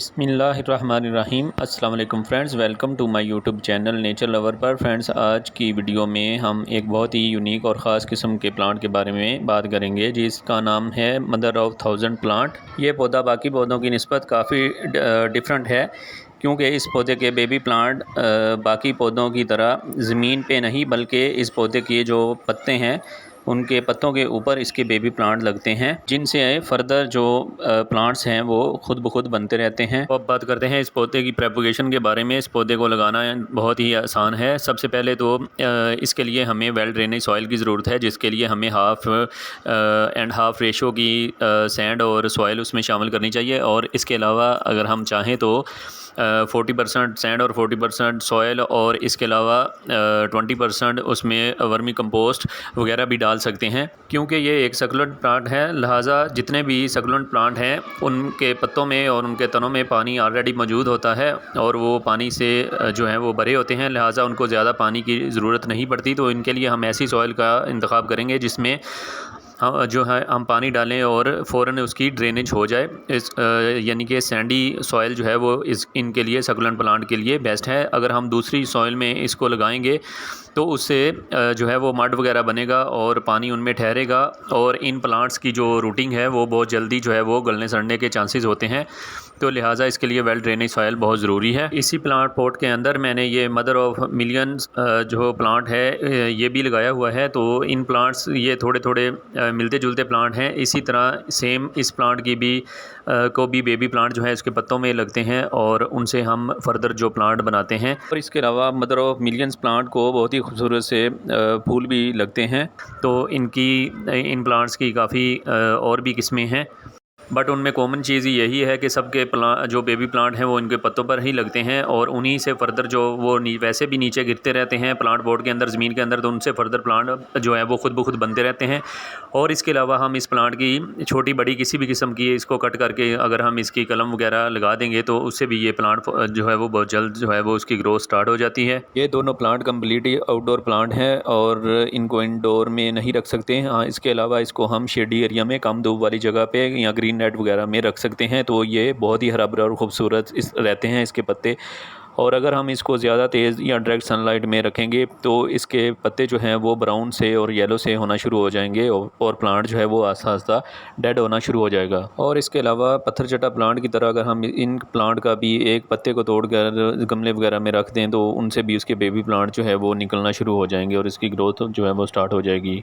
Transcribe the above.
बिस्मिल्लाहिर्रहमानिर्रहीम। अस्सलाम वालेकुम friends, welcome to my YouTube channel nature lover पर। फ्रेंड्स, आज की वीडियो में हम एक बहुत ही यूनिक और ख़ास किस्म के प्लांट के बारे में बात करेंगे जिसका नाम है मदर ऑफ थाउजेंड प्लांट। ये पौधा बाकी पौधों की निस्बत काफ़ी डिफरेंट है, क्योंकि इस पौधे के बेबी प्लांट बाकी पौधों की तरह ज़मीन पे नहीं, बल्कि इस पौधे के जो पत्ते हैं उनके पत्तों के ऊपर इसके बेबी प्लांट लगते हैं, जिनसे फर्दर जो प्लांट्स हैं वो खुद ब खुद बनते रहते हैं। तो अब बात करते हैं इस पौधे की प्रेपोगेशन के बारे में। इस पौधे को लगाना बहुत ही आसान है। सबसे पहले तो इसके लिए हमें वेल ड्रेनेज सॉइल की ज़रूरत है, जिसके लिए हमें हाफ़ एंड हाफ़ रेशो की सैंड और सॉइल उसमें शामिल करनी चाहिए। और इसके अलावा अगर हम चाहें तो 40% सैंड और 40% सॉयल, और इसके अलावा 20% उसमें वर्मी कंपोस्ट वगैरह भी डाल सकते हैं, क्योंकि ये एक सक्युलेंट प्लांट है। लिहाजा जितने भी सक्युलेंट प्लांट हैं उनके पत्तों में और उनके तनों में पानी ऑलरेडी मौजूद होता है और वो पानी से जो है वो भरे होते हैं, लिहाजा उनको ज़्यादा पानी की ज़रूरत नहीं पड़ती। तो इनके लिए हम ऐसी सॉइल का इंतखाब करेंगे जिसमें हम जो है हम पानी डालें और फ़ौरन उसकी ड्रेनेज हो जाए। इस यानी कि सैंडी सॉइल जो है वो इनके लिए सक्युलेंट प्लांट के लिए बेस्ट है। अगर हम दूसरी सॉइल में इसको लगाएंगे तो उससे जो है वो मड वगैरह बनेगा और पानी उनमें ठहरेगा, और इन प्लांट्स की जो रूटिंग है वो बहुत जल्दी जो है वो गलने सड़ने के चांसेस होते हैं। तो लिहाजा इसके लिए वेल ड्रेनेज सॉइल बहुत ज़रूरी है। इसी प्लांट पॉट के अंदर मैंने ये मदर ऑफ मिलियंस जो प्लांट है ये भी लगाया हुआ है। तो इन प्लांट्स ये थोड़े थोड़े मिलते जुलते प्लांट हैं। इसी तरह सेम इस प्लांट की भी को भी बेबी प्लांट जो है इसके पत्तों में लगते हैं और उनसे हम फर्दर जो प्लांट बनाते हैं। और इसके अलावा मदर ऑफ मिलियंस प्लांट को बहुत ही खूबसूरत से फूल भी लगते हैं। तो इन प्लांट्स की काफ़ी और भी किस्में हैं, बट उनमें कॉमन चीज़ यही है कि सबके जो बेबी प्लांट हैं वो इनके पत्तों पर ही लगते हैं, और उन्हीं से फर्दर जो वो वैसे भी नीचे गिरते रहते हैं प्लांट बोर्ड के अंदर, ज़मीन के अंदर, तो उनसे फर्दर प्लांट जो है वो खुद ब खुद बनते रहते हैं। और इसके अलावा हम इस प्लांट की छोटी बड़ी किसी भी किस्म की इसको कट करके अगर हम इसकी कलम वगैरह लगा देंगे तो उससे भी ये प्लांट जो है वो बहुत जल्द जो है वो उसकी ग्रोथ स्टार्ट हो जाती है। ये दोनों प्लांट कम्प्लीटली आउटडोर प्लांट हैं और इनको इंडोर में नहीं रख सकते। हाँ, इसके अलावा इसको हम शेडी एरिया में कम धूप वाली जगह पे या ग्रीन नेट वगैरह में रख सकते हैं। तो ये बहुत ही हरा भरा और ख़ूबसूरत रहते हैं इसके पत्ते। और अगर हम इसको ज़्यादा तेज़ या डायरेक्ट सनलाइट में रखेंगे तो इसके पत्ते जो हैं वो ब्राउन से और येलो से होना शुरू हो जाएंगे और प्लांट जो है वो आस्ता आस्ता डेड होना शुरू हो जाएगा। और इसके अलावा पत्थर चट्टा प्लांट की तरह अगर हम इन प्लांट का भी एक पत्ते को तोड़कर गमले वगैरह में रख दें तो उनसे भी उसके बेबी प्लांट जो है वो निकलना शुरू हो जाएंगे और इसकी ग्रोथ जो है वो स्टार्ट हो जाएगी।